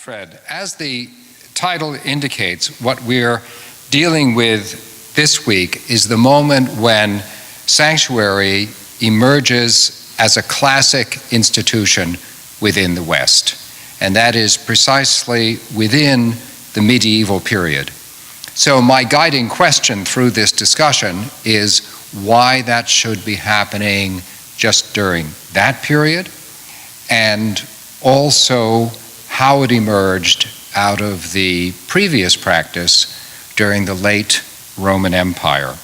Fred. As the title indicates, what we're dealing with this week is the moment when sanctuary emerges as a classic institution within the West, and that is precisely within the medieval period. So my guiding question through this discussion is why that should be happening just during that period, and also how it emerged out of the previous practice during the late Roman Empire.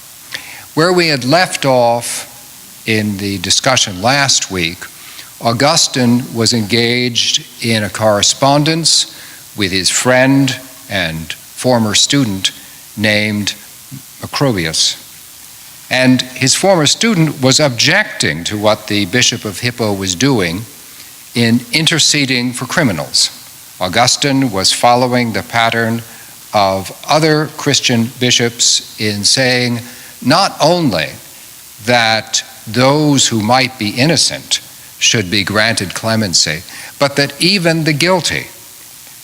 Where we had left off in the discussion last week, Augustine was engaged in a correspondence with his friend and former student named Macrobius. And his former student was objecting to what the Bishop of Hippo was doing in interceding for criminals. Augustine was following the pattern of other Christian bishops in saying not only that those who might be innocent should be granted clemency, but that even the guilty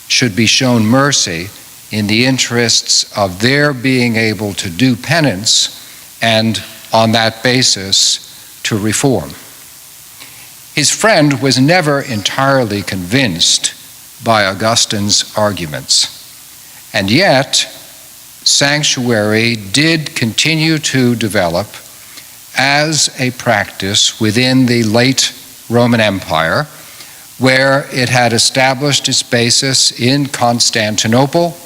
should be shown mercy in the interests of their being able to do penance and on that basis to reform. His friend was never entirely convinced by Augustine's arguments, and yet sanctuary did continue to develop as a practice within the late Roman Empire, where it had established its basis in Constantinople,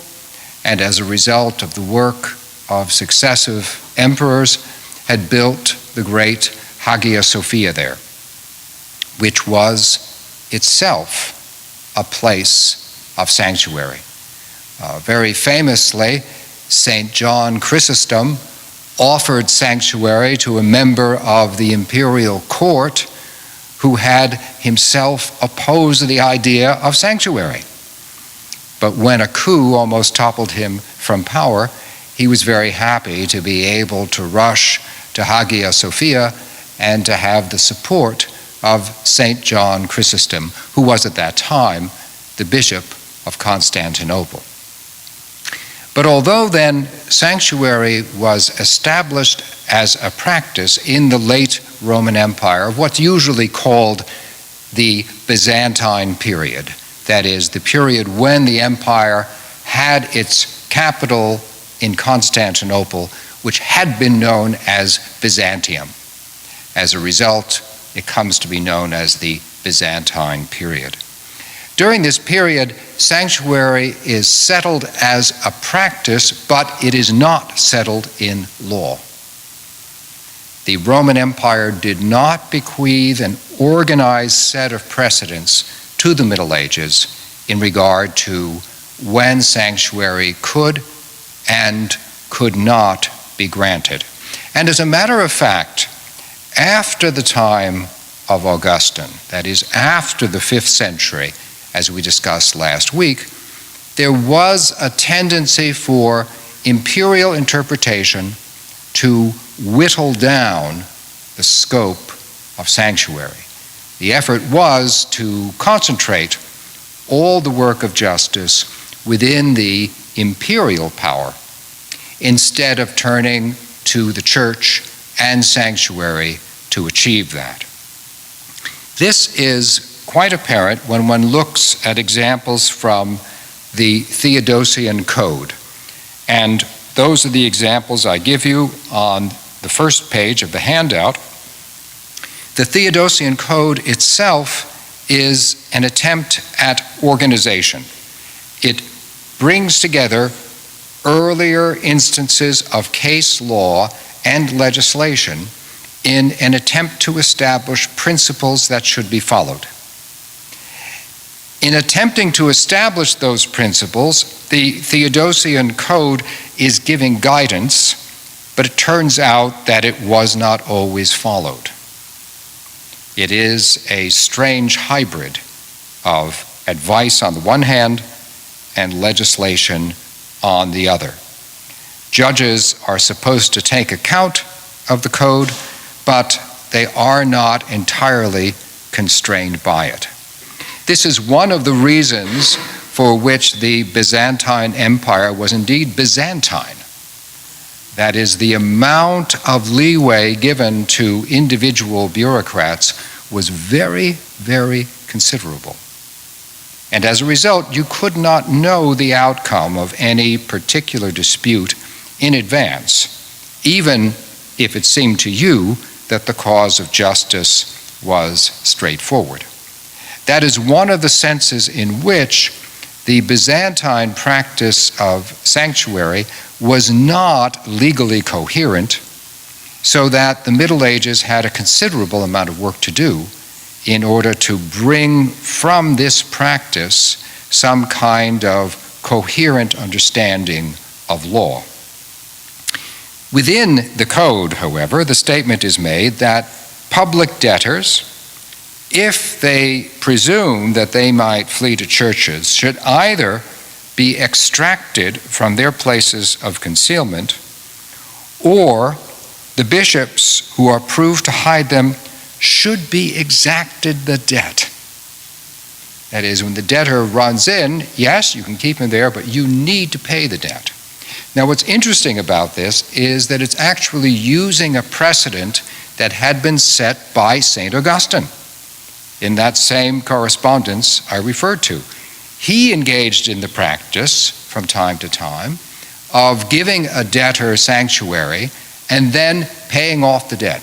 and as a result of the work of successive emperors, had built the great Hagia Sophia there, which was itself a place of sanctuary. Very famously, St. John Chrysostom offered sanctuary to a member of the imperial court who had himself opposed the idea of sanctuary. But when a coup almost toppled him from power, he was very happy to be able to rush to Hagia Sophia and to have the support of St. John Chrysostom, who was at that time the Bishop of Constantinople. But although then sanctuary was established as a practice in the late Roman Empire of what's usually called the Byzantine Period, that is, the period when the empire had its capital in Constantinople, which had been known as Byzantium. As a result, it comes to be known as the Byzantine Period. During this period, sanctuary is settled as a practice, but it is not settled in law. The Roman Empire did not bequeath an organized set of precedents to the Middle Ages in regard to when sanctuary could and could not be granted. And as a matter of fact, after the time of Augustine, that is, after the 5th century, as we discussed last week, there was a tendency for imperial interpretation to whittle down the scope of sanctuary. The effort was to concentrate all the work of justice within the imperial power instead of turning to the church and sanctuary to achieve that. This is quite apparent when one looks at examples from the Theodosian Code. And those are the examples I give you on the first page of the handout. The Theodosian Code itself is an attempt at organization. It brings together earlier instances of case law and legislation in an attempt to establish principles that should be followed. In attempting to establish those principles, the Theodosian Code is giving guidance, but it turns out that it was not always followed. It is a strange hybrid of advice on the one hand and legislation on the other. Judges are supposed to take account of the code, but they are not entirely constrained by it. This is one of the reasons for which the Byzantine Empire was indeed Byzantine. That is, the amount of leeway given to individual bureaucrats was very, very considerable. And as a result, you could not know the outcome of any particular dispute in advance, even if it seemed to you that the cause of justice was straightforward. That is one of the senses in which the Byzantine practice of sanctuary was not legally coherent, so that the Middle Ages had a considerable amount of work to do in order to bring from this practice some kind of coherent understanding of law. Within the code, however, the statement is made that public debtors, if they presume that they might flee to churches, should either be extracted from their places of concealment, or the bishops who are proved to hide them should be exacted the debt. That is, when the debtor runs in, yes, you can keep him there, but you need to pay the debt. Now, what's interesting about this is that it's actually using a precedent that had been set by St. Augustine in that same correspondence I referred to. He engaged in the practice from time to time of giving a debtor sanctuary and then paying off the debt,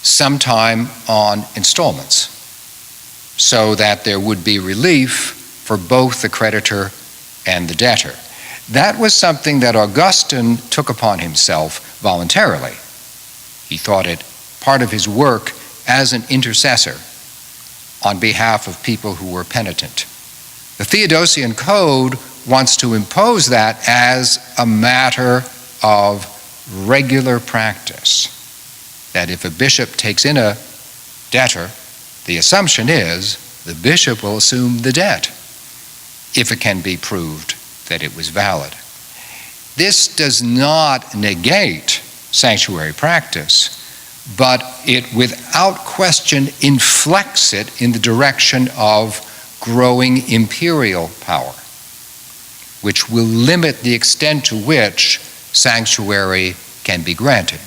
sometime on installments, so that there would be relief for both the creditor and the debtor. That was something that Augustine took upon himself voluntarily. He thought it part of his work as an intercessor on behalf of people who were penitent. The Theodosian Code wants to impose that as a matter of regular practice, that if a bishop takes in a debtor, the assumption is the bishop will assume the debt if it can be proved that it was valid. This does not negate sanctuary practice, but it without question inflects it in the direction of growing imperial power, which will limit the extent to which sanctuary can be granted.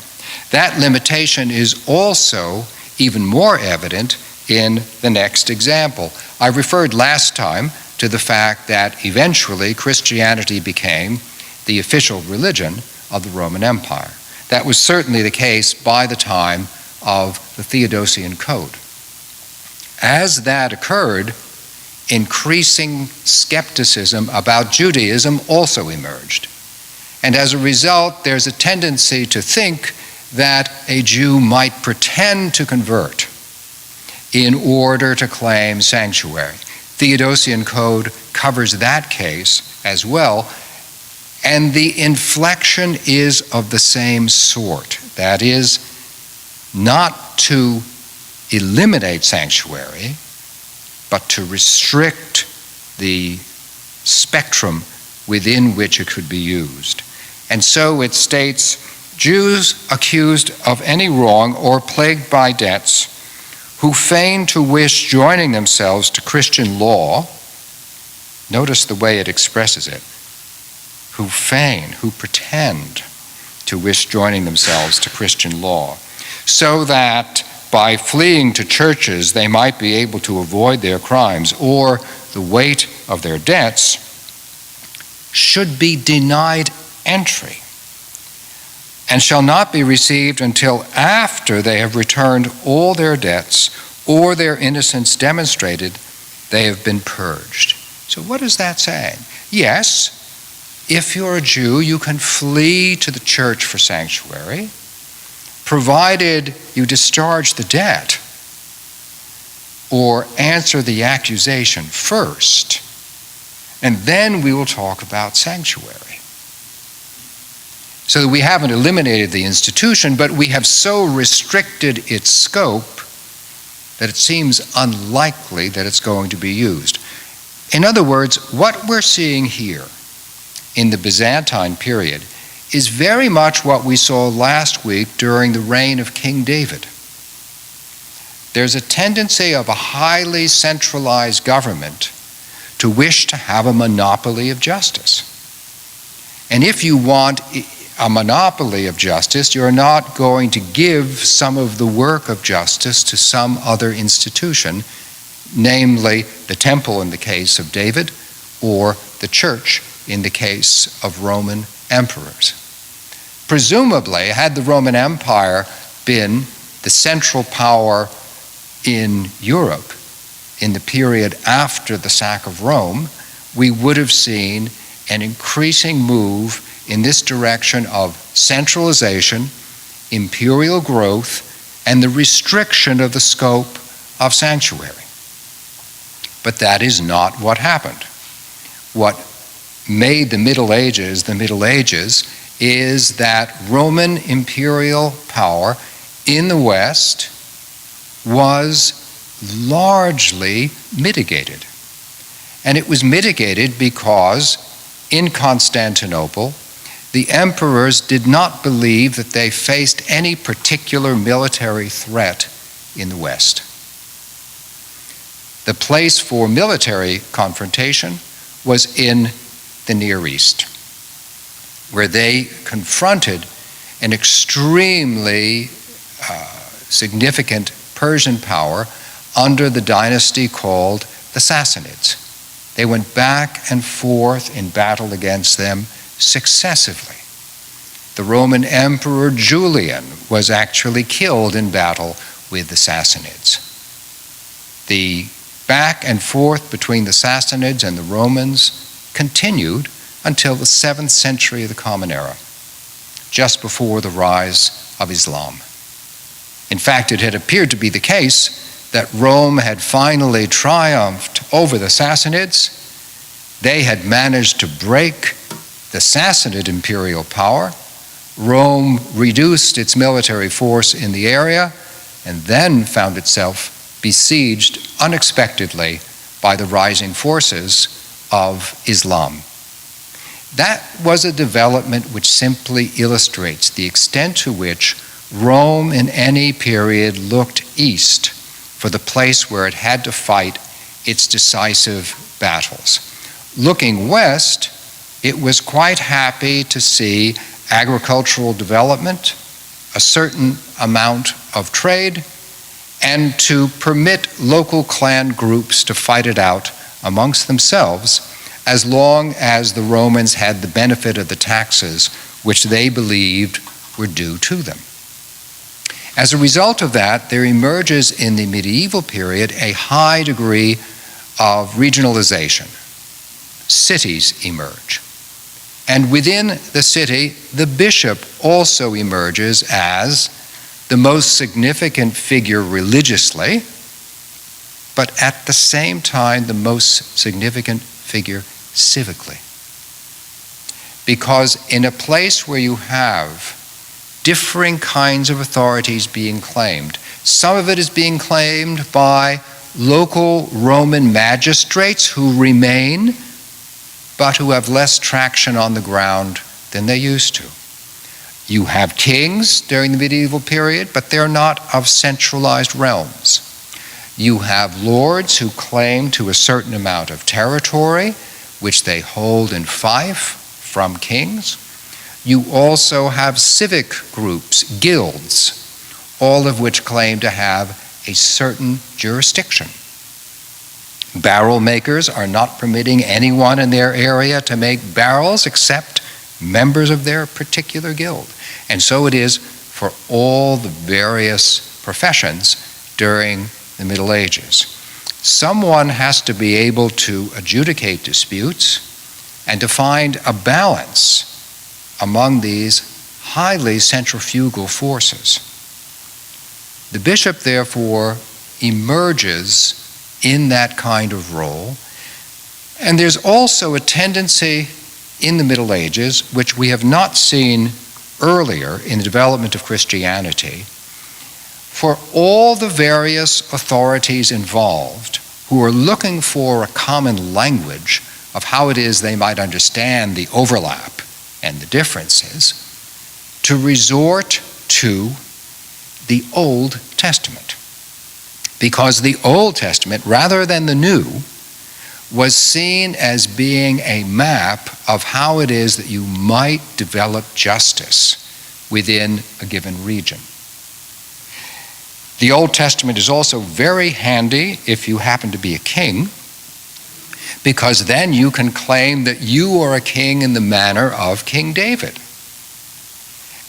That limitation is also even more evident in the next example. I referred last time to the fact that eventually Christianity became the official religion of the Roman Empire. That was certainly the case by the time of the Theodosian Code. As that occurred, increasing skepticism about Judaism also emerged. And as a result, there's a tendency to think that a Jew might pretend to convert in order to claim sanctuary. Theodosian Code covers that case as well, and the inflection is of the same sort. That is, not to eliminate sanctuary, but to restrict the spectrum within which it could be used. And so it states, Jews accused of any wrong or plagued by debts, who feign to wish joining themselves to Christian law, notice the way it expresses it, who feign, who pretend to wish joining themselves to Christian law, so that by fleeing to churches they might be able to avoid their crimes or the weight of their debts, should be denied entry and shall not be received until after they have returned all their debts or their innocence demonstrated they have been purged. So what is that saying? Yes, if you're a Jew, you can flee to the church for sanctuary, provided you discharge the debt or answer the accusation first, and then we will talk about sanctuary. So that we haven't eliminated the institution, but we have so restricted its scope that it seems unlikely that it's going to be used. In other words, what we're seeing here in the Byzantine period is very much what we saw last week during the reign of King David. There's a tendency of a highly centralized government to to wish to have a monopoly of justice. And if you want a monopoly of justice, you're not going to give some of the work of justice to some other institution, namely the temple in the case of David, or the church in the case of Roman emperors. Presumably, had the Roman Empire been the central power in Europe in the period after the sack of Rome, we would have seen an increasing move in this direction of centralization, imperial growth, and the restriction of the scope of sanctuary. But that is not what happened. What made the Middle Ages is that Roman imperial power in the West was largely mitigated. And it was mitigated because in Constantinople, the emperors did not believe that they faced any particular military threat in the West. The place for military confrontation was in the Near East, where they confronted an extremely significant Persian power under the dynasty called the Sassanids. They went back and forth in battle against them successively. The Roman Emperor Julian was actually killed in battle with the Sassanids. The back and forth between the Sassanids and the Romans continued until the 7th century of the Common Era, just before the rise of Islam. In fact, it had appeared to be the case that Rome had finally triumphed over the Sassanids. They had managed to break the Sassanid imperial power. Rome reduced its military force in the area and then found itself besieged unexpectedly by the rising forces of Islam. That was a development which simply illustrates the extent to which Rome in any period looked east for the place where it had to fight its decisive battles. Looking west, it was quite happy to see agricultural development, a certain amount of trade, and to permit local clan groups to fight it out amongst themselves as long as the Romans had the benefit of the taxes which they believed were due to them. As a result of that, there emerges in the medieval period a high degree of regionalization. Cities emerge. And within the city, the bishop also emerges as the most significant figure religiously, but at the same time, the most significant figure civically. Because in a place where you have differing kinds of authorities being claimed, some of it is being claimed by local Roman magistrates who remain, but who have less traction on the ground than they used to. You have kings during the medieval period, but they're not of centralized realms. You have lords who claim to a certain amount of territory, which they hold in fief from kings. You also have civic groups, guilds, all of which claim to have a certain jurisdiction. Barrel makers are not permitting anyone in their area to make barrels except members of their particular guild. And so it is for all the various professions during the Middle Ages. Someone has to be able to adjudicate disputes and to find a balance among these highly centrifugal forces. The bishop, therefore, emerges in that kind of role. And there's also a tendency in the Middle Ages, which we have not seen earlier in the development of Christianity, for all the various authorities involved who are looking for a common language of how it is they might understand the overlap and the differences, to resort to the Old Testament. Because the Old Testament, rather than the New, was seen as being a map of how it is that you might develop justice within a given region. The Old Testament is also very handy if you happen to be a king, because then you can claim that you are a king in the manner of King David.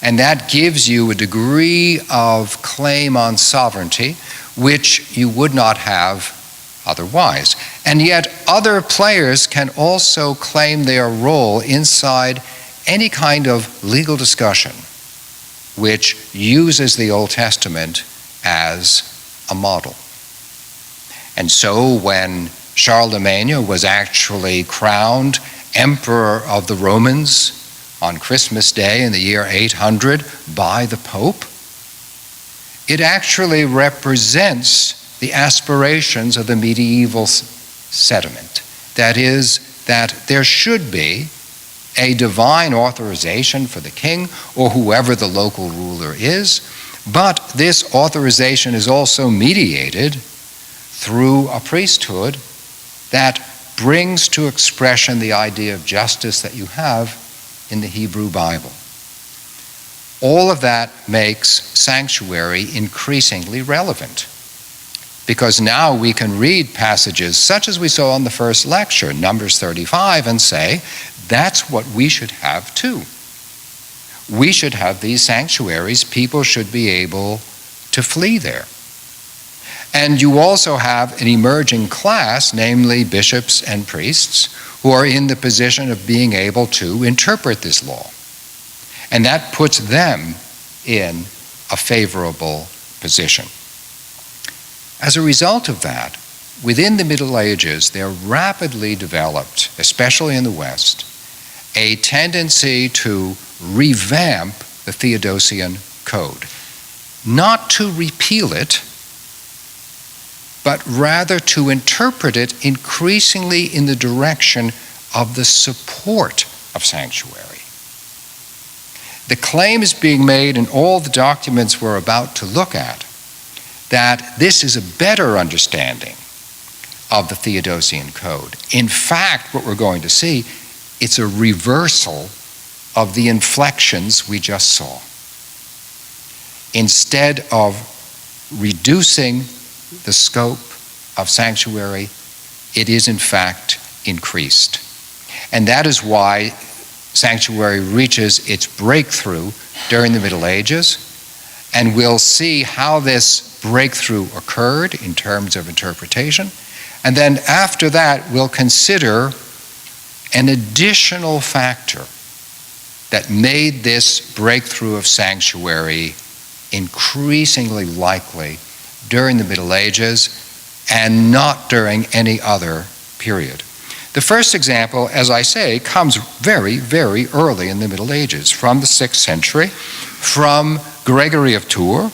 And that gives you a degree of claim on sovereignty which you would not have otherwise. And yet other players can also claim their role inside any kind of legal discussion which uses the Old Testament as a model. And so when Charlemagne was actually crowned Emperor of the Romans on Christmas Day in the year 800 by the Pope, it actually represents the aspirations of the medieval sentiment. That is, that there should be a divine authorization for the king or whoever the local ruler is, but this authorization is also mediated through a priesthood that brings to expression the idea of justice that you have in the Hebrew Bible. All of that makes sanctuary increasingly relevant, because now we can read passages such as we saw in the first lecture, Numbers 35, and say, that's what we should have too. We should have these sanctuaries. People should be able to flee there. And you also have an emerging class, namely bishops and priests, who are in the position of being able to interpret this law. And that puts them in a favorable position. As a result of that, within the Middle Ages, there rapidly developed, especially in the West, a tendency to revamp the Theodosian Code. Not to repeal it, but rather to interpret it increasingly in the direction of the support of sanctuary. The claim is being made in all the documents we're about to look at that this is a better understanding of the Theodosian Code. In fact, what we're going to see, it's a reversal of the inflections we just saw. Instead of reducing the scope of sanctuary, it is in fact increased. And that is why sanctuary reaches its breakthrough during the Middle Ages, and we'll see how this breakthrough occurred in terms of interpretation. And then after that, we'll consider an additional factor that made this breakthrough of sanctuary increasingly likely during the Middle Ages and not during any other period. The first example, as I say, comes very, very early in the Middle Ages, from the 6th century, from Gregory of Tour.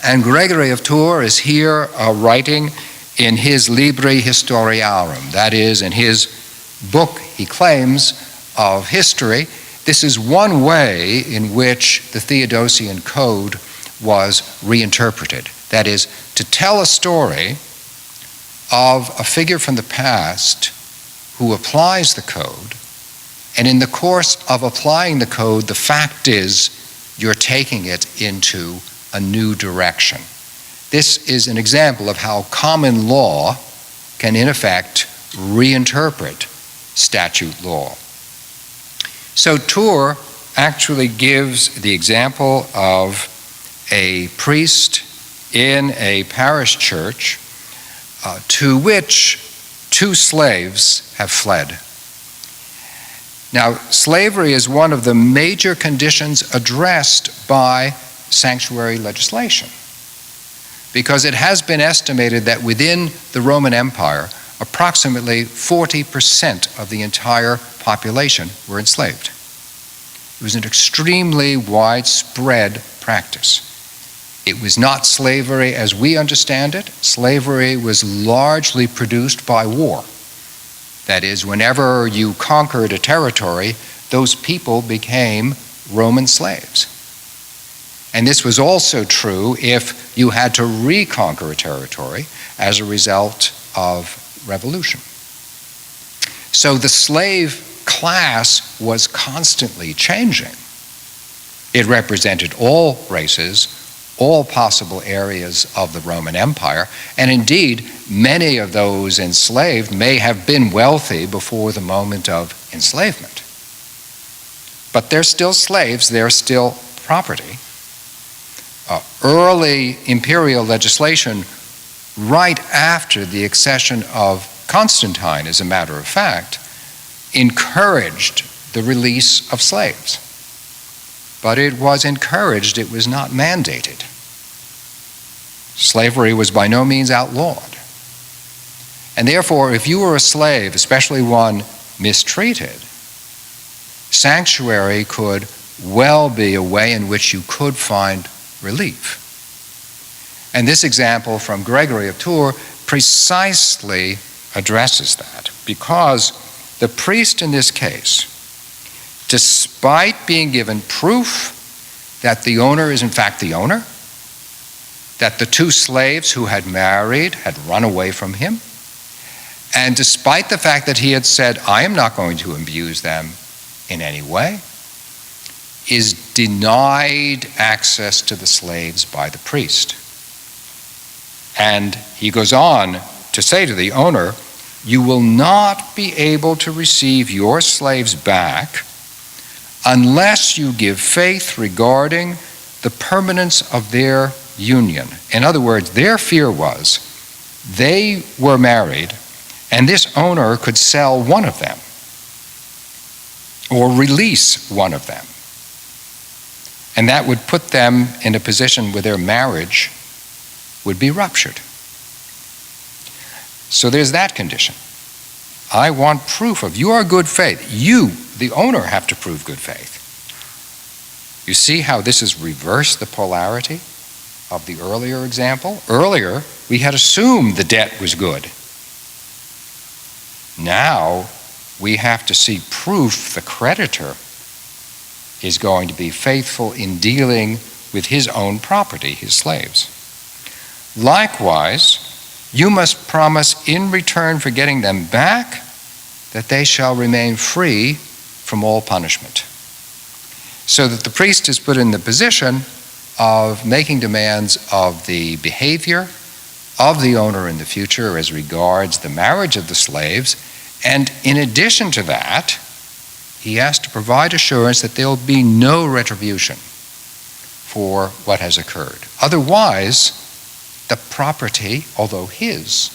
And Gregory of Tour is here writing in his Libri Historiarum, that is, in his book, he claims, of history. This is one way in which the Theodosian Code was reinterpreted. That is, to tell a story of a figure from the past who applies the code, and in the course of applying the code, the fact is you're taking it into a new direction. This is an example of how common law can, in effect, reinterpret statute law. So Tour actually gives the example of a priest in a parish church to which 2 slaves have fled. Now, slavery is one of the major conditions addressed by sanctuary legislation, because it has been estimated that within the Roman Empire, approximately 40% of the entire population were enslaved. It was an extremely widespread practice. It was not slavery as we understand it. Slavery was largely produced by war. That is, whenever you conquered a territory, those people became Roman slaves. And this was also true if you had to reconquer a territory as a result of revolution. So the slave class was constantly changing. It represented all races, all possible areas of the Roman Empire, and indeed, many of those enslaved may have been wealthy before the moment of enslavement. But they're still slaves, they're still property. Early imperial legislation, right after the accession of Constantine, as a matter of fact, encouraged the release of slaves. But it was encouraged, it was not mandated. Slavery was by no means outlawed. And therefore, if you were a slave, especially one mistreated, sanctuary could well be a way in which you could find relief. And this example from Gregory of Tour precisely addresses that, because the priest in this case, despite being given proof that the owner is in fact the owner, that the two slaves who had married had run away from him, and despite the fact that he had said, I am not going to abuse them in any way, is denied access to the slaves by the priest. And he goes on to say to the owner, you will not be able to receive your slaves back unless you give faith regarding the permanence of their union. In other words, their fear was they were married and this owner could sell one of them or release one of them. And that would put them in a position where their marriage would be ruptured. So there's that condition. I want proof of your good faith. You, the owner, have to prove good faith. You see how this has reversed the polarity of the earlier example? Earlier, we had assumed the debt was good. Now, we have to see proof the creditor is going to be faithful in dealing with his own property, his slaves. Likewise, you must promise in return for getting them back that they shall remain free from all punishment. So that the priest is put in the position of making demands of the behavior of the owner in the future as regards the marriage of the slaves, and in addition to that, he has to provide assurance that there will be no retribution for what has occurred. Otherwise, the property, although his,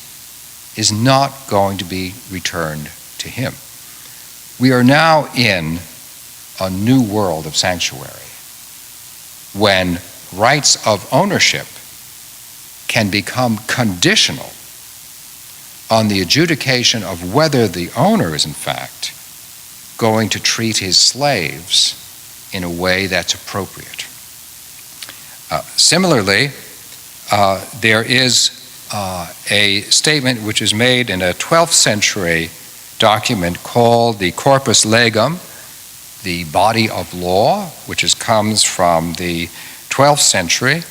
is not going to be returned to him. We are now in a new world of sanctuary, when rights of ownership can become conditional on the adjudication of whether the owner is in fact going to treat his slaves in a way that's appropriate. Similarly, there is a statement which is made in a 12th century document called the Corpus Legum, the body of law, which comes from the 12th century,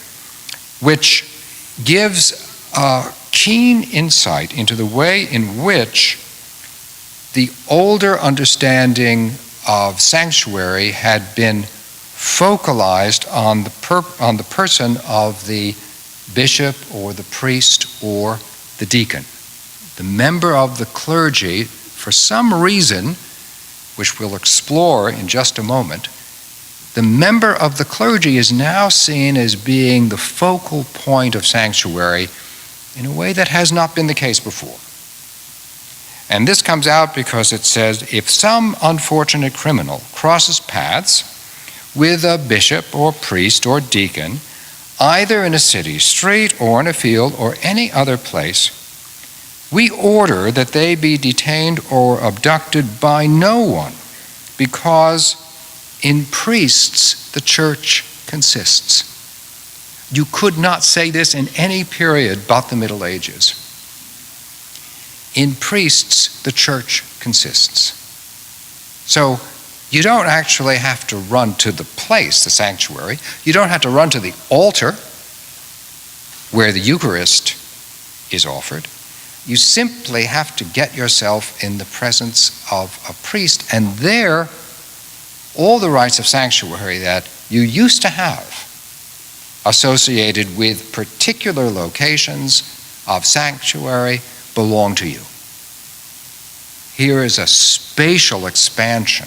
which gives a keen insight into the way in which the older understanding of sanctuary had been focalized on the person of the bishop or the priest or the deacon. The member of the clergy, for some reason, which we'll explore in just a moment, the member of the clergy is now seen as being the focal point of sanctuary in a way that has not been the case before. And this comes out because it says, if some unfortunate criminal crosses paths with a bishop or priest or deacon, either in a city street or in a field or any other place, we order that they be detained or abducted by no one, because in priests the church consists. You could not say this in any period but the Middle Ages. In priests, the church consists. So you don't actually have to run to the place, the sanctuary. You don't have to run to the altar where the Eucharist is offered. You simply have to get yourself in the presence of a priest, and there, all the rights of sanctuary that you used to have associated with particular locations of sanctuary belong to you. Here is a spatial expansion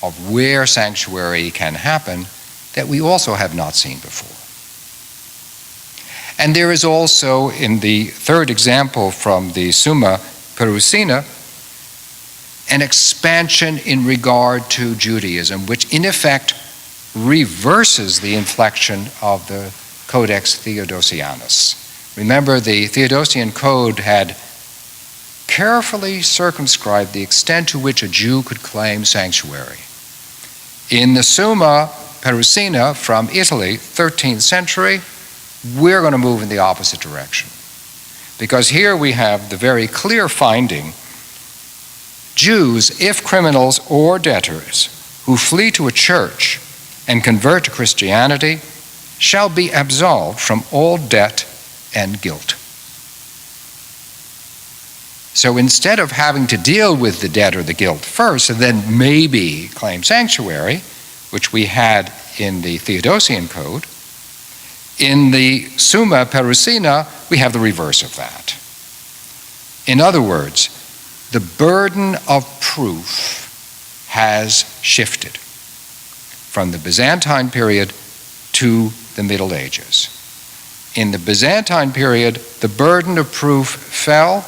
of where sanctuary can happen that we also have not seen before. And there is also, in the third example from the Summa Perusina, an expansion in regard to Judaism, which in effect reverses the inflection of the Codex Theodosianus. Remember, the Theodosian Code had carefully circumscribed the extent to which a Jew could claim sanctuary. In the Summa Perusina from Italy, 13th century, we're going to move in the opposite direction. Because here we have the very clear finding: Jews, if criminals or debtors, who flee to a church and convert to Christianity, shall be absolved from all debt and guilt. So instead of having to deal with the debt or the guilt first and then maybe claim sanctuary, which we had in the Theodosian Code, in the Summa Perusina, we have the reverse of that. In other words, the burden of proof has shifted from the Byzantine period to the Middle Ages. In the Byzantine period, the burden of proof fell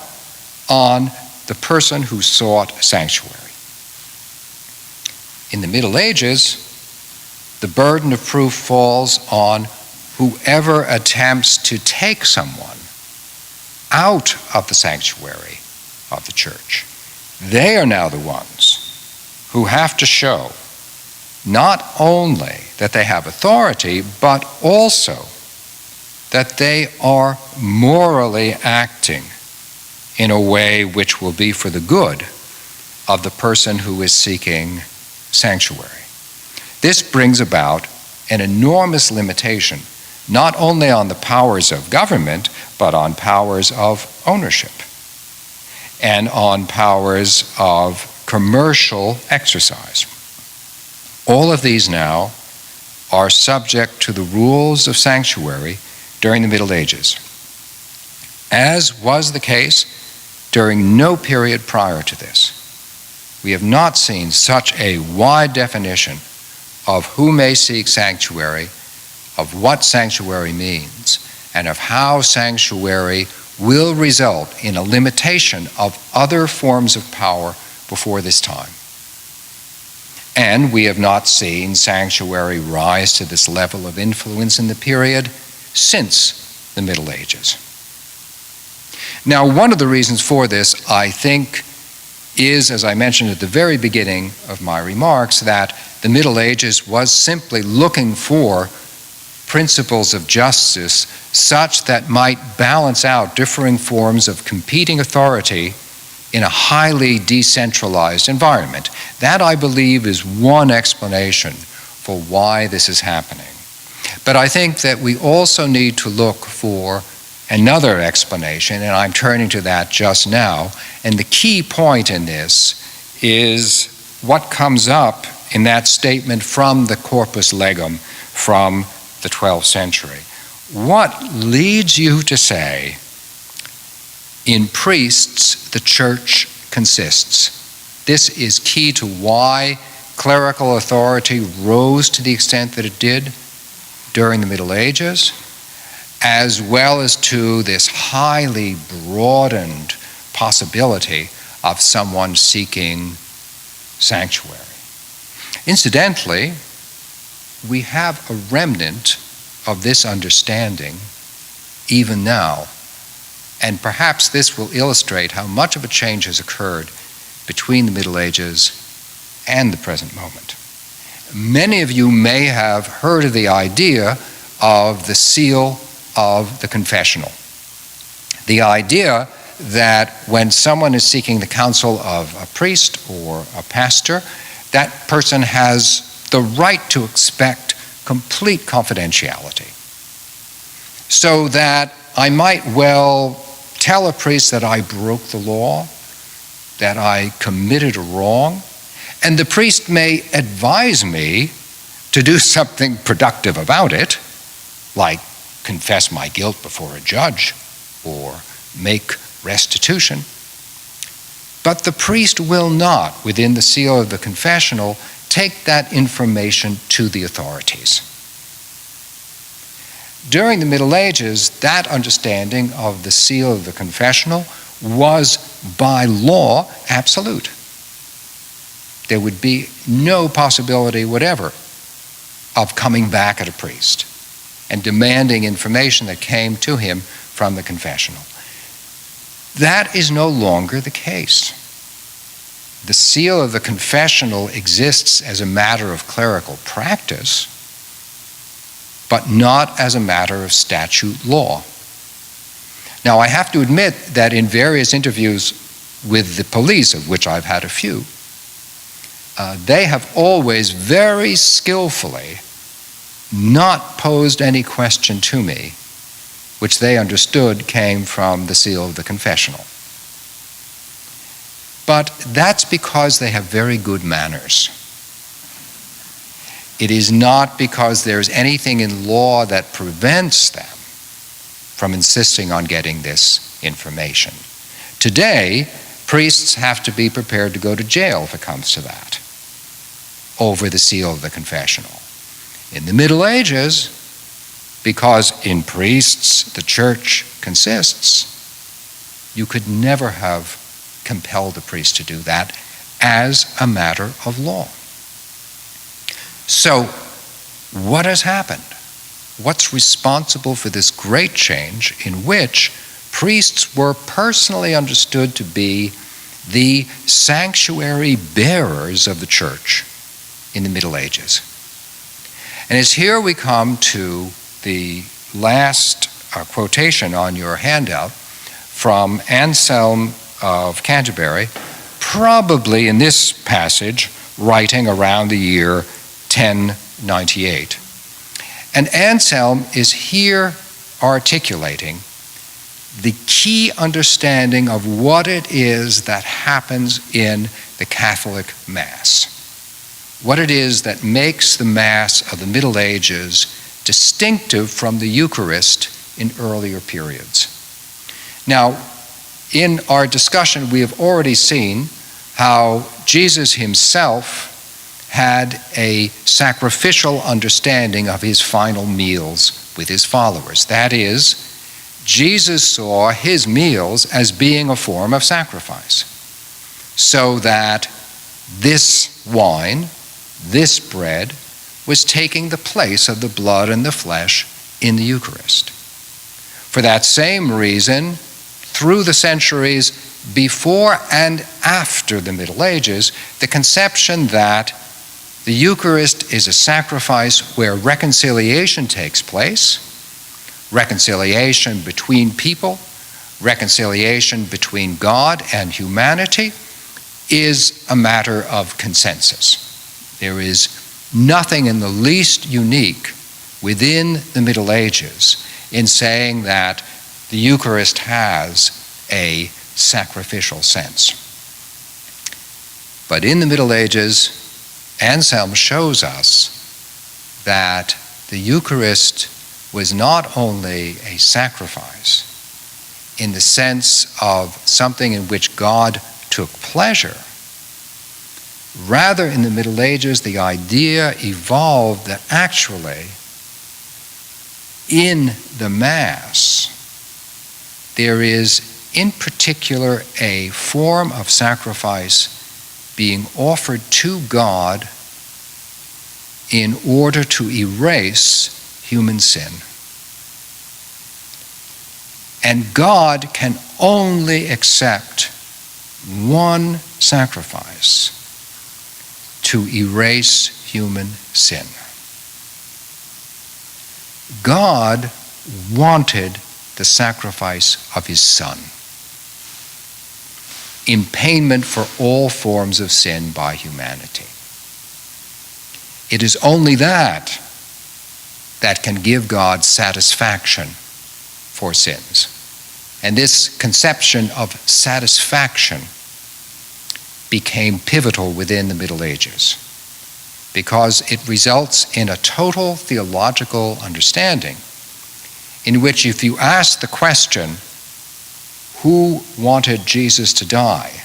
on the person who sought sanctuary. In the Middle Ages, the burden of proof falls on whoever attempts to take someone out of the sanctuary of the church. They are now the ones who have to show not only that they have authority, but also that they are morally acting in a way which will be for the good of the person who is seeking sanctuary. This brings about an enormous limitation, not only on the powers of government, but on powers of ownership and on powers of commercial exercise. All of these now are subject to the rules of sanctuary during the Middle Ages, as was the case during no period prior to this. We have not seen such a wide definition of who may seek sanctuary, of what sanctuary means, and of how sanctuary will result in a limitation of other forms of power before this time. And we have not seen sanctuary rise to this level of influence in the period since the Middle Ages. Now, one of the reasons for this, I think, is, as I mentioned at the very beginning of my remarks, that the Middle Ages was simply looking for principles of justice such that might balance out differing forms of competing authority in a highly decentralized environment. That, I believe, is one explanation for why this is happening. But I think that we also need to look for another explanation, and I'm turning to that just now. And the key point in this is what comes up in that statement from the Corpus Legum from the 12th century. What leads you to say, in priests the church consists? This is key to why clerical authority rose to the extent that it did during the Middle Ages, as well as to this highly broadened possibility of someone seeking sanctuary. Incidentally, we have a remnant of this understanding even now, and perhaps this will illustrate how much of a change has occurred between the Middle Ages and the present moment. Many of you may have heard of the idea of the seal of the confessional. The idea that when someone is seeking the counsel of a priest or a pastor, that person has the right to expect complete confidentiality. So that I might well tell a priest that I broke the law, that I committed a wrong, and the priest may advise me to do something productive about it, like confess my guilt before a judge or make restitution. But the priest will not, within the seal of the confessional, take that information to the authorities. During the Middle Ages, that understanding of the seal of the confessional was, by law, absolute. There would be no possibility whatever of coming back at a priest and demanding information that came to him from the confessional. That is no longer the case. The seal of the confessional exists as a matter of clerical practice, but not as a matter of statute law. Now, I have to admit that in various interviews with the police, of which I've had a few, they have always very skillfully not posed any question to me which they understood came from the seal of the confessional. But that's because they have very good manners. It is not because there's anything in law that prevents them from insisting on getting this information. Today, priests have to be prepared to go to jail if it comes to that, over the seal of the confessional. In the Middle Ages, because in priests the church consists, you could never have compelled a priest to do that as a matter of law. So, what has happened? What's responsible for this great change in which priests were personally understood to be the sanctuary bearers of the church in the Middle Ages? And as here we come to the last quotation on your handout from Anselm of Canterbury, probably in this passage, writing around the year 1098. And Anselm is here articulating the key understanding of what it is that happens in the Catholic Mass. What it is that makes the Mass of the Middle Ages distinctive from the Eucharist in earlier periods. Now, in our discussion, we have already seen how Jesus himself had a sacrificial understanding of his final meals with his followers. That is, Jesus saw his meals as being a form of sacrifice, so that this wine, this bread, was taking the place of the blood and the flesh in the Eucharist. For that same reason, through the centuries before and after the Middle Ages, the conception that the Eucharist is a sacrifice where reconciliation takes place, reconciliation between people, reconciliation between God and humanity, is a matter of consensus. There is nothing in the least unique within the Middle Ages in saying that the Eucharist has a sacrificial sense. But in the Middle Ages, Anselm shows us that the Eucharist was not only a sacrifice in the sense of something in which God took pleasure. Rather, in the Middle Ages, the idea evolved that actually, in the Mass, there is in particular a form of sacrifice being offered to God in order to erase human sin. And God can only accept one sacrifice to erase human sin. God wanted the sacrifice of his Son in payment for all forms of sin by humanity. It is only that can give God satisfaction for sins. And this conception of satisfaction became pivotal within the Middle Ages because it results in a total theological understanding in which if you ask the question, who wanted Jesus to die,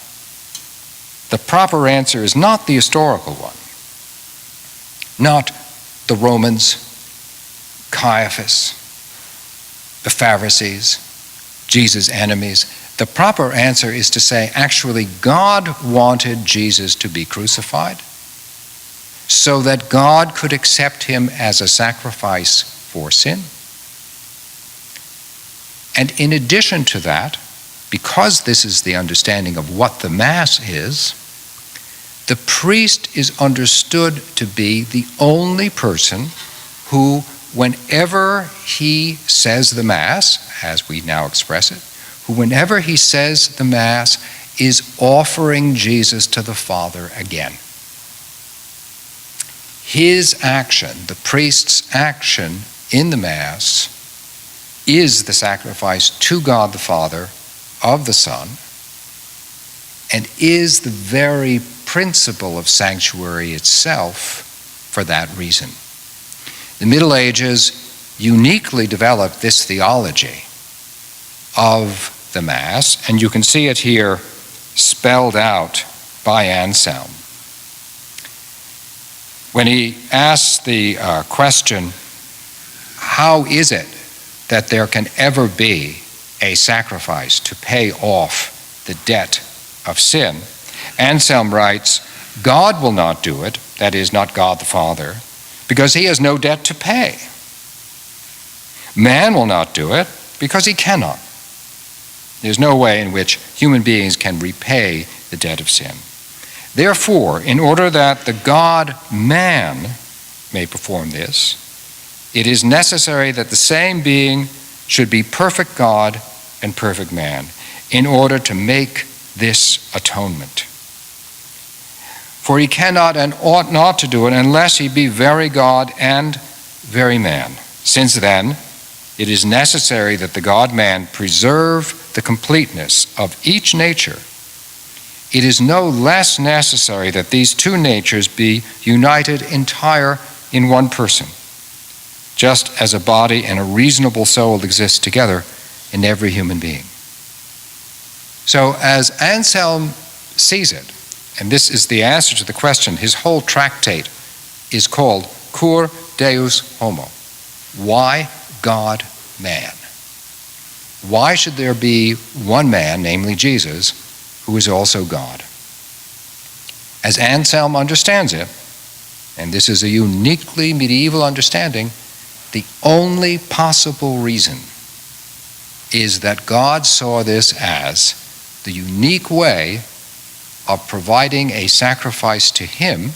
the proper answer is not the historical one, not the Romans, Caiaphas, the Pharisees, Jesus' enemies. The proper answer is to say, actually, God wanted Jesus to be crucified so that God could accept him as a sacrifice for sin. And in addition to that, because this is the understanding of what the Mass is, the priest is understood to be the only person who, whenever he says the Mass, as we now express it, who whenever he says the Mass is offering Jesus to the Father again. His action, the priest's action in the Mass, is the sacrifice to God the Father of the Son, and is the very principle of sanctuary itself for that reason. The Middle Ages uniquely developed this theology of the Mass, and you can see it here spelled out by Anselm. When he asks the question, how is it that there can ever be a sacrifice to pay off the debt of sin, Anselm writes, God will not do it, that is, not God the Father, because he has no debt to pay. Man will not do it because he cannot. There's no way in which human beings can repay the debt of sin. Therefore, in order that the God-man may perform this, it is necessary that the same being should be perfect God and perfect man in order to make this atonement. For he cannot and ought not to do it unless he be very God and very man. Since then, it is necessary that the God-man preserve the completeness of each nature. It is no less necessary that these two natures be united entire in one person, just as a body and a reasonable soul exist together in every human being. So as Anselm sees it, and this is the answer to the question, his whole tractate is called Cur Deus Homo. Why God man? Why should there be one man, namely Jesus, who is also God? As Anselm understands it, and this is a uniquely medieval understanding, the only possible reason is that God saw this as the unique way of providing a sacrifice to him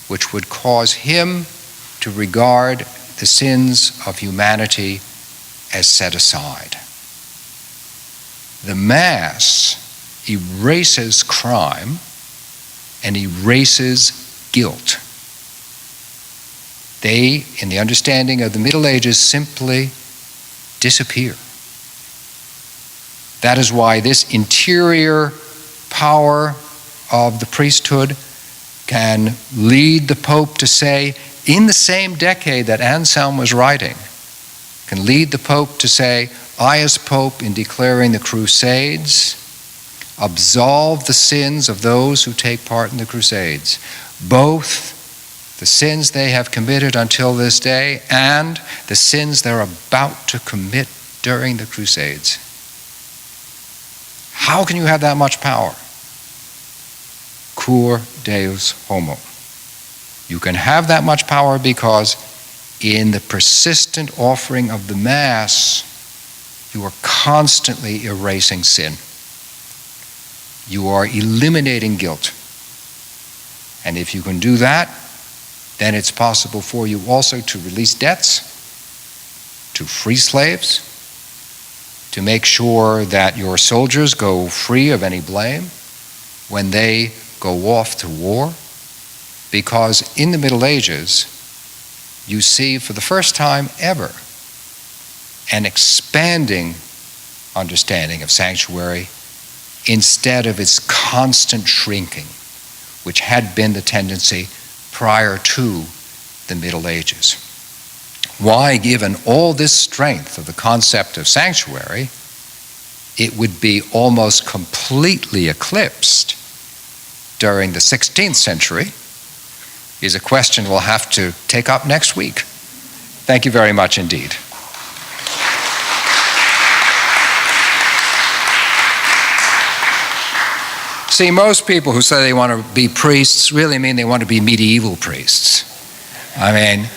which would cause him to regard the sins of humanity as set aside. The Mass erases crime and erases guilt. They, in the understanding of the Middle Ages, simply disappear. That is why this interior power of the priesthood can lead the Pope to say, in the same decade that Anselm was writing, can lead the Pope to say, I as Pope, in declaring the Crusades, absolve the sins of those who take part in the Crusades, both the sins they have committed until this day and the sins they're about to commit during the Crusades. How can you have that much power? Cur Deus Homo. You can have that much power because in the persistent offering of the Mass, you are constantly erasing sin. You are eliminating guilt. And if you can do that, then it's possible for you also to release debts, to free slaves, to make sure that your soldiers go free of any blame when they go off to war. Because in the Middle Ages, you see for the first time ever an expanding understanding of sanctuary instead of its constant shrinking, which had been the tendency prior to the Middle Ages. Why, given all this strength of the concept of sanctuary, it would be almost completely eclipsed during the 16th century is a question we'll have to take up next week. Thank you very much indeed. See, most people who say they want to be priests really mean they want to be medieval priests. I mean,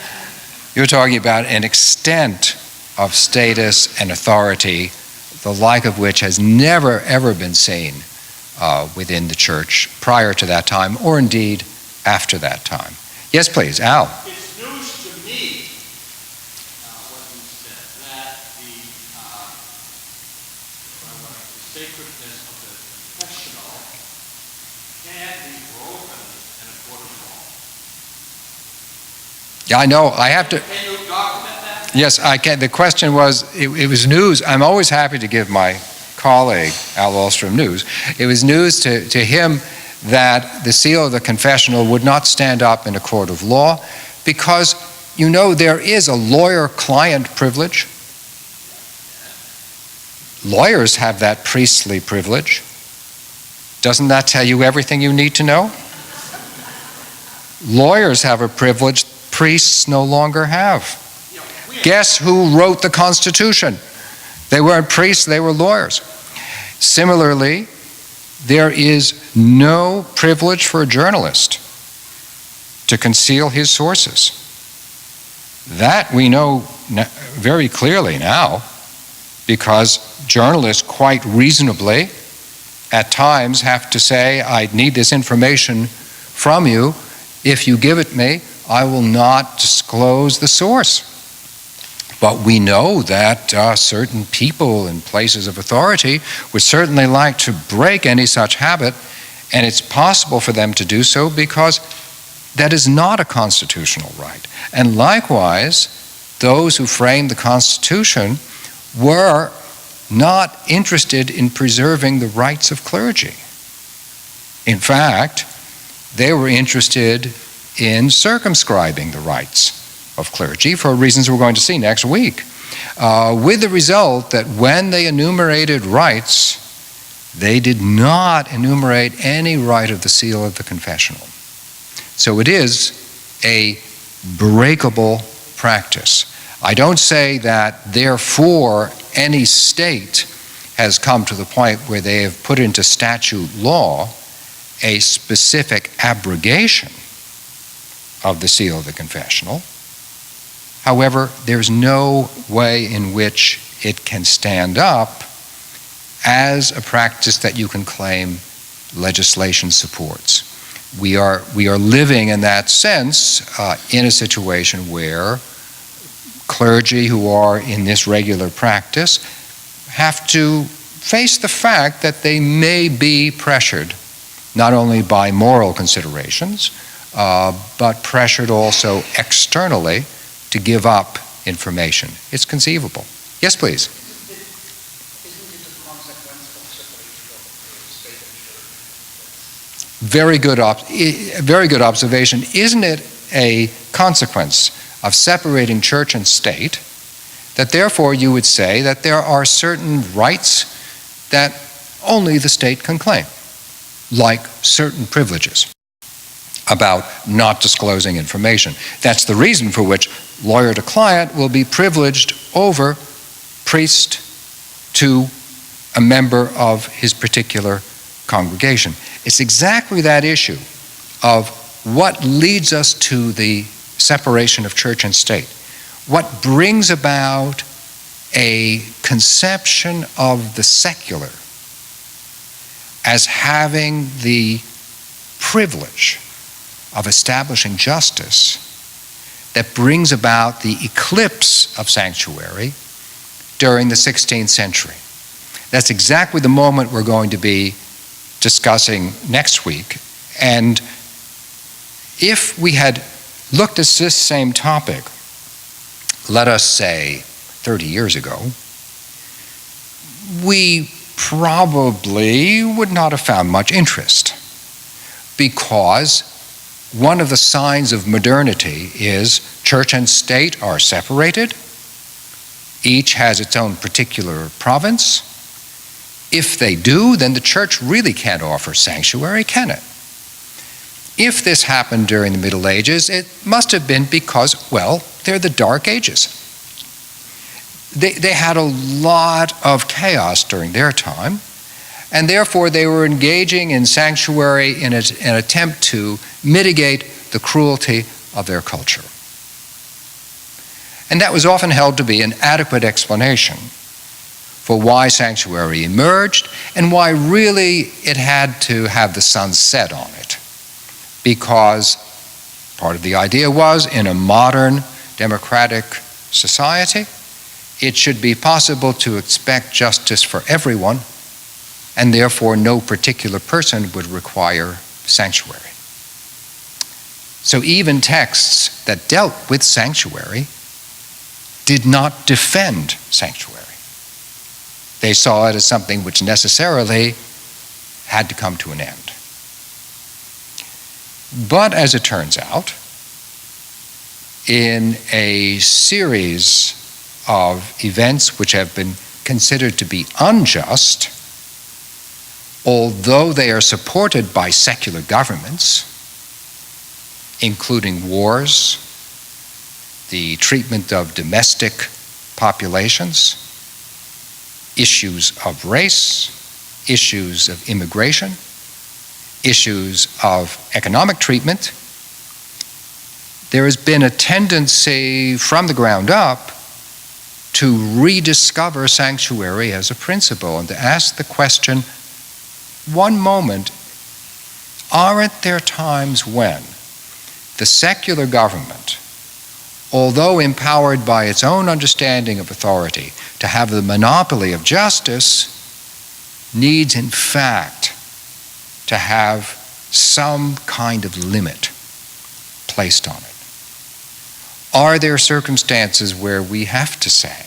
you're talking about an extent of status and authority, the like of which has never, ever been seen within the church prior to that time, or indeed after that time. Yes, please, Al. It's news to me, what you said, that the sacredness of the confessional can be broken in a court of law. Yeah, I know. I have to. Can you document that? Yes, I can. The question was, it was news. I'm always happy to give my colleague, Al Ahlstrom, news. It was news to him that the seal of the confessional would not stand up in a court of law because, you know, there is a lawyer-client privilege. Lawyers have that priestly privilege. Doesn't that tell you everything you need to know? Lawyers have a privilege priests no longer have. Guess who wrote the Constitution? They weren't priests, they were lawyers. Similarly, there is no privilege for a journalist to conceal his sources. That we know very clearly now, because journalists quite reasonably at times have to say, I need this information from you. If you give it me, I will not disclose the source. But we know that certain people in places of authority would certainly like to break any such habit, and it's possible for them to do so because that is not a constitutional right. And likewise, those who framed the Constitution were not interested in preserving the rights of clergy. In fact, they were interested in circumscribing the rights of clergy for reasons we're going to see next week, with the result that when they enumerated rights, they did not enumerate any right of the seal of the confessional. So it is a breakable practice. I don't say that therefore any state has come to the point where they have put into statute law a specific abrogation of the seal of the confessional. However, there's no way in which it can stand up as a practice that you can claim legislation supports. We are living in that sense in a situation where clergy who are in this regular practice have to face the fact that they may be pressured not only by moral considerations, but pressured also externally to give up information. It's conceivable. Yes, please. Isn't it a consequence of separation of state and church? Very good observation. Isn't it a consequence of separating church and state that therefore you would say that there are certain rights that only the state can claim, like certain privileges about not disclosing information? That's the reason for which lawyer to client will be privileged over priest to a member of his particular congregation. It's exactly that issue of what leads us to the separation of church and state. What brings about a conception of the secular as having the privilege of establishing justice that brings about the eclipse of sanctuary during the 16th century. That's exactly the moment we're going to be discussing next week. And if we had looked at this same topic, let us say 30 years ago, we probably would not have found much interest, because one of the signs of modernity is church and state are separated. Each has its own particular province. If they do, then the church really can't offer sanctuary, can it? If this happened during the Middle Ages, it must have been because, well, they're the Dark Ages. They had a lot of chaos during their time, and therefore they were engaging in sanctuary in an attempt to mitigate the cruelty of their culture. And that was often held to be an adequate explanation for why sanctuary emerged and why really it had to have the sun set on it. Because part of the idea was, in a modern democratic society, it should be possible to expect justice for everyone, and therefore no particular person would require sanctuary. So even texts that dealt with sanctuary did not defend sanctuary. They saw it as something which necessarily had to come to an end. But as it turns out, in a series of events which have been considered to be unjust, although they are supported by secular governments, including wars, the treatment of domestic populations, issues of race, issues of immigration, issues of economic treatment, there has been a tendency from the ground up to rediscover sanctuary as a principle and to ask the question, one moment, aren't there times when the secular government, although empowered by its own understanding of authority to have the monopoly of justice, needs in fact to have some kind of limit placed on it? Are there circumstances where we have to say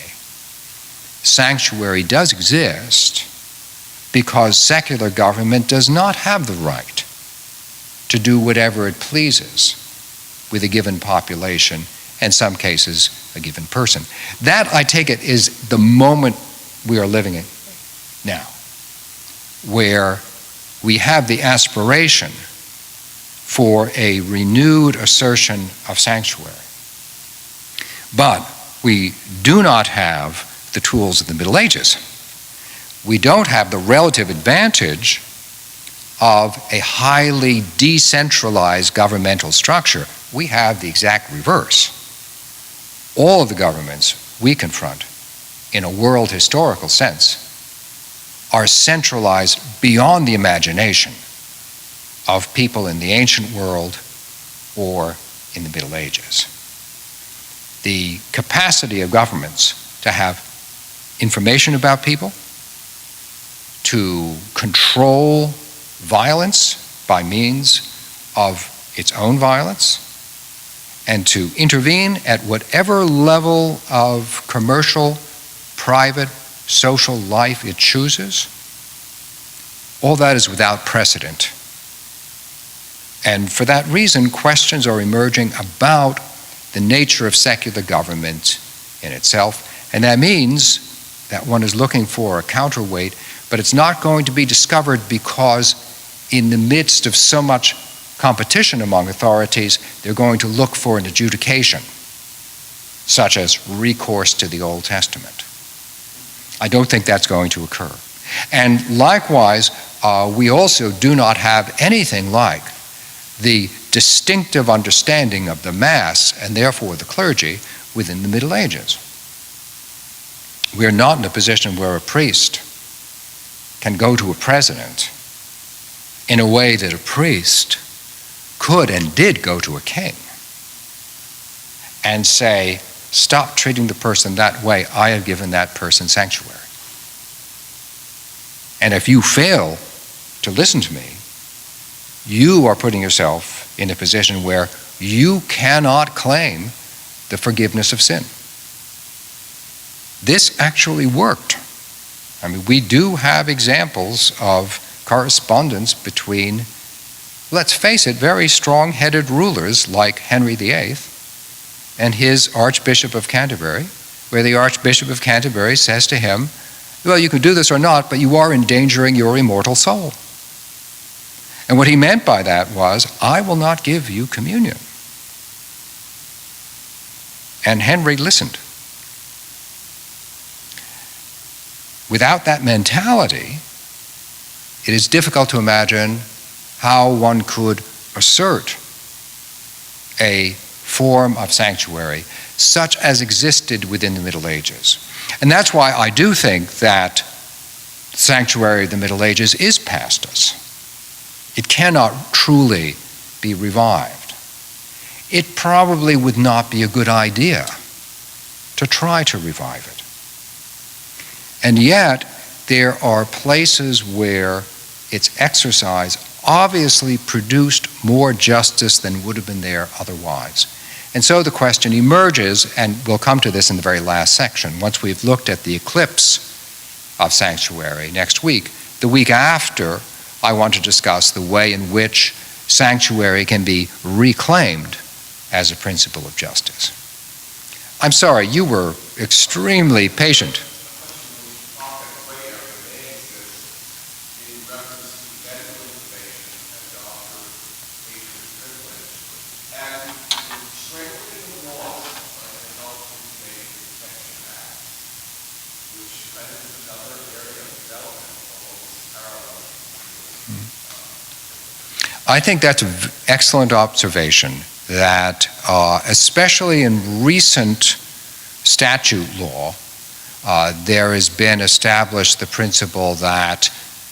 sanctuary does exist because secular government does not have the right to do whatever it pleases with a given population, in some cases a given person? That, I take it, is the moment we are living in now, where we have the aspiration for a renewed assertion of sanctuary. But we do not have the tools of the Middle Ages. We don't have the relative advantage of a highly decentralized governmental structure. We have the exact reverse. All of the governments we confront, in a world historical sense, are centralized beyond the imagination of people in the ancient world or in the Middle Ages. The capacity of governments to have information about people, to control violence by means of its own violence, and to intervene at whatever level of commercial, private, social life it chooses, all that is without precedent. And for that reason, questions are emerging about the nature of secular government in itself, and that means that one is looking for a counterweight, but it's not going to be discovered because in the midst of so much competition among authorities, they're going to look for an adjudication, such as recourse to the Old Testament. I don't think that's going to occur. And likewise, we also do not have anything like the distinctive understanding of the Mass, and therefore the clergy, within the Middle Ages. We're not in a position where a priest can go to a president in a way that a priest could and did go to a king and say, stop treating the person that way, I have given that person sanctuary. And if you fail to listen to me, you are putting yourself in a position where you cannot claim the forgiveness of sin. This actually worked I mean, we do have examples of correspondence between, let's face it, very strong-headed rulers like Henry VIII and his Archbishop of Canterbury, where the Archbishop of Canterbury says to him, well, you can do this or not, but you are endangering your immortal soul. And what he meant by that was, I will not give you communion. And Henry listened. Without that mentality, it is difficult to imagine how one could assert a form of sanctuary such as existed within the Middle Ages. And that's why I do think that sanctuary of the Middle Ages is past us. It cannot truly be revived. It probably would not be a good idea to try to revive it. And yet, there are places where its exercise obviously produced more justice than would have been there otherwise. And so the question emerges, and we'll come to this in the very last section, once we've looked at the eclipse of sanctuary next week. The week after, I want to discuss the way in which sanctuary can be reclaimed as a principle of justice. I'm sorry, you were extremely patient. I think that's an excellent observation, that especially in recent statute law, there has been established the principle that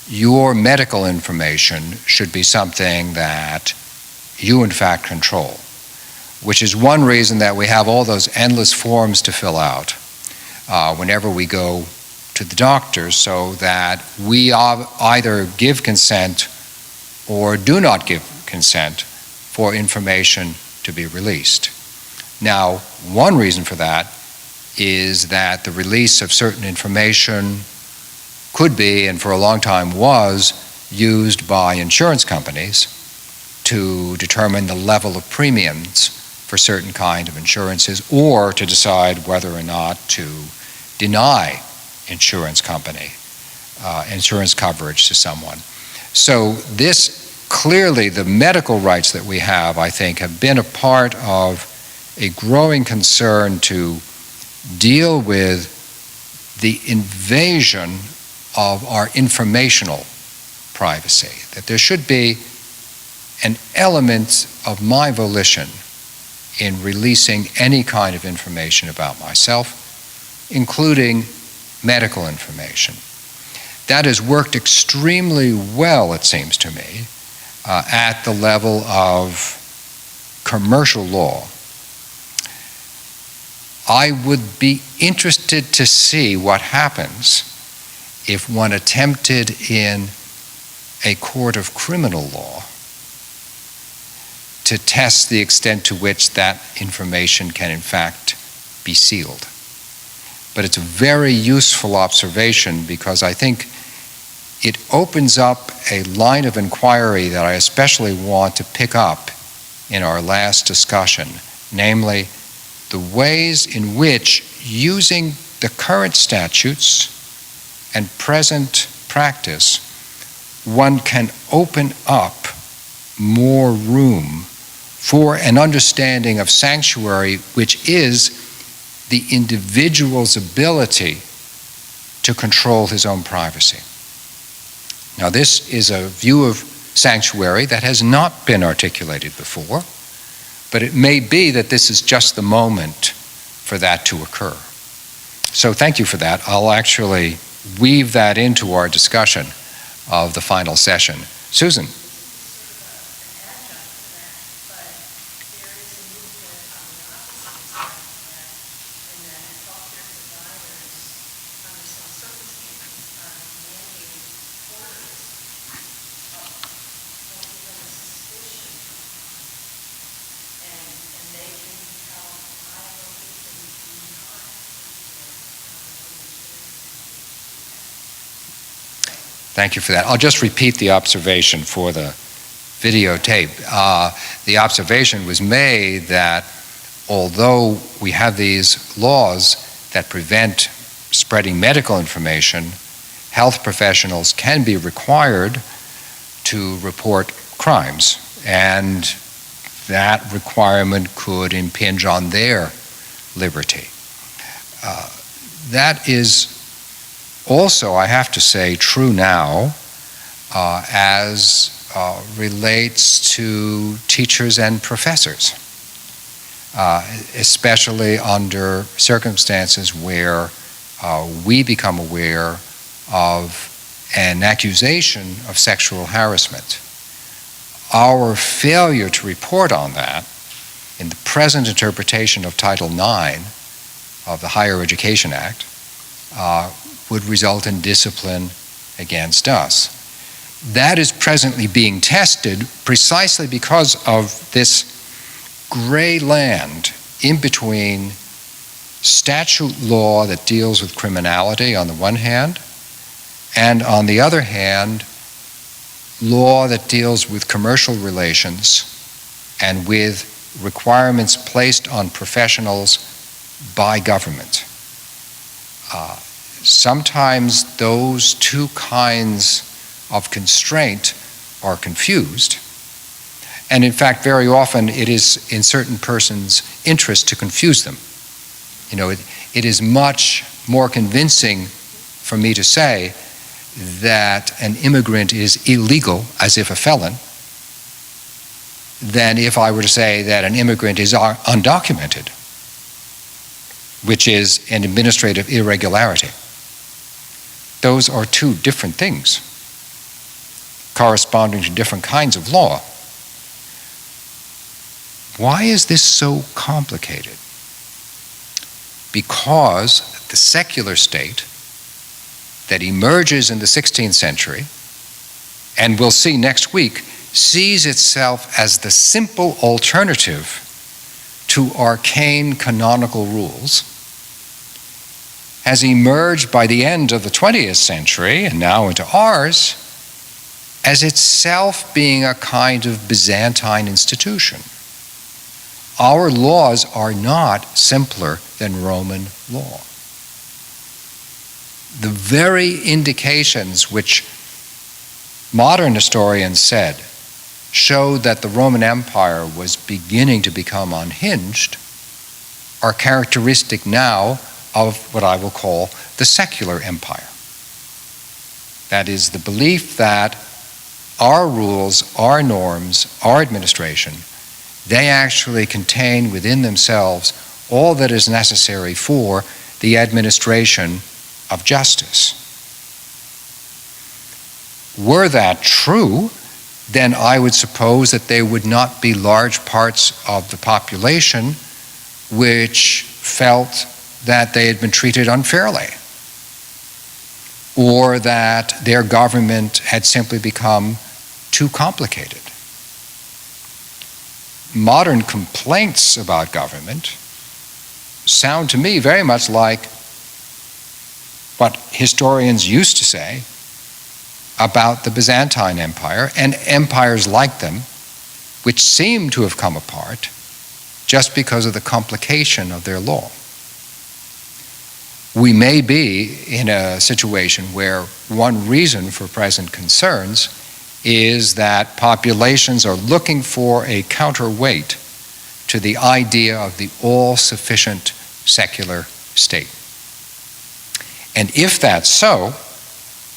your medical information should be something that you in fact control, which is one reason that we have all those endless forms to fill out whenever we go to the doctor, so that we either give consent or do not give consent for information to be released. Now, one reason for that is that the release of certain information could be, and for a long time was, used by insurance companies to determine the level of premiums for certain kind of insurances, or to decide whether or not to deny insurance coverage to someone. So this, clearly the medical rights that we have, I think, have been a part of a growing concern to deal with the invasion of our informational privacy, that there should be an element of my volition in releasing any kind of information about myself, including medical information. That has worked extremely well, it seems to me, at the level of commercial law. I would be interested to see what happens if one attempted in a court of criminal law to test the extent to which that information can in fact be sealed. But it's a very useful observation, because I think it opens up a line of inquiry that I especially want to pick up in our last discussion, namely the ways in which, using the current statutes and present practice, one can open up more room for an understanding of sanctuary, which is the individual's ability to control his own privacy. Now, this is a view of sanctuary that has not been articulated before, but it may be that this is just the moment for that to occur. So thank you for that. I'll actually weave that into our discussion of the final session. Susan. Thank you for that. I'll just repeat the observation for the videotape. The observation was made that although we have these laws that prevent spreading medical information, health professionals can be required to report crimes, and that requirement could impinge on their liberty. That is also, I have to say, true now as relates to teachers and professors, especially under circumstances where we become aware of an accusation of sexual harassment. Our failure to report on that in the present interpretation of Title IX of the Higher Education Act would result in discipline against us. That is presently being tested precisely because of this gray land in between statute law that deals with criminality on the one hand, and on the other hand, law that deals with commercial relations and with requirements placed on professionals by government. Sometimes those two kinds of constraint are confused, and in fact very often it is in certain persons' interest to confuse them. It is much more convincing for me to say that an immigrant is illegal, as if a felon, than if I were to say that an immigrant is undocumented, which is an administrative irregularity. Those are two different things, corresponding to different kinds of law. Why is this so complicated? Because the secular state that emerges in the 16th century, and we'll see next week, sees itself as the simple alternative to arcane canonical rules, has emerged by the end of the 20th century and now into ours as itself being a kind of Byzantine institution. Our laws are not simpler than Roman law. The very indications which modern historians said showed that the Roman Empire was beginning to become unhinged are characteristic now of what I will call the secular empire. That is, the belief that our rules, our norms, our administration, they actually contain within themselves all that is necessary for the administration of justice. Were that true, then I would suppose that there would not be large parts of the population which felt that they had been treated unfairly, or that their government had simply become too complicated. Modern complaints about government sound to me very much like what historians used to say about the Byzantine Empire and empires like them, which seem to have come apart just because of the complication of their law. We may be in a situation where one reason for present concerns is that populations are looking for a counterweight to the idea of the all-sufficient secular state. And if that's so,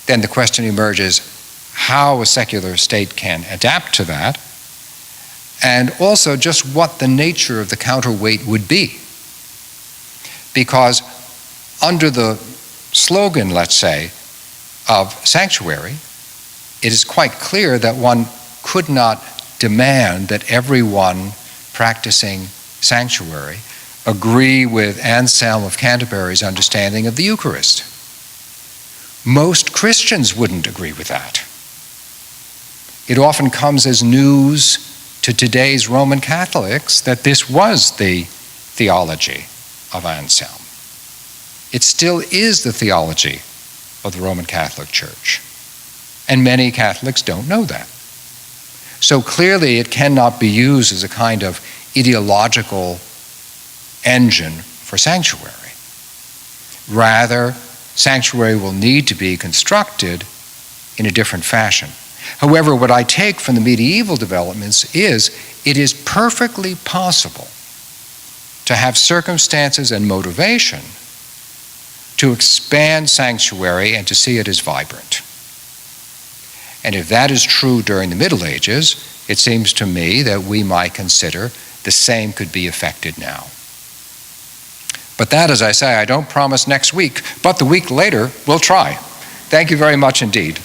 then the question emerges how a secular state can adapt to that, and also just what the nature of the counterweight would be. Because under the slogan, let's say, of sanctuary, it is quite clear that one could not demand that everyone practicing sanctuary agree with Anselm of Canterbury's understanding of the Eucharist. Most Christians wouldn't agree with that. It often comes as news to today's Roman Catholics that this was the theology of Anselm. It still is the theology of the Roman Catholic Church. And many Catholics don't know that. So clearly it cannot be used as a kind of ideological engine for sanctuary. Rather, sanctuary will need to be constructed in a different fashion. However, what I take from the medieval developments is it is perfectly possible to have circumstances and motivation to expand sanctuary and to see it as vibrant. And if that is true during the Middle Ages, it seems to me that we might consider the same could be effected now. But that, as I say, I don't promise next week, but the week later, we'll try. Thank you very much indeed.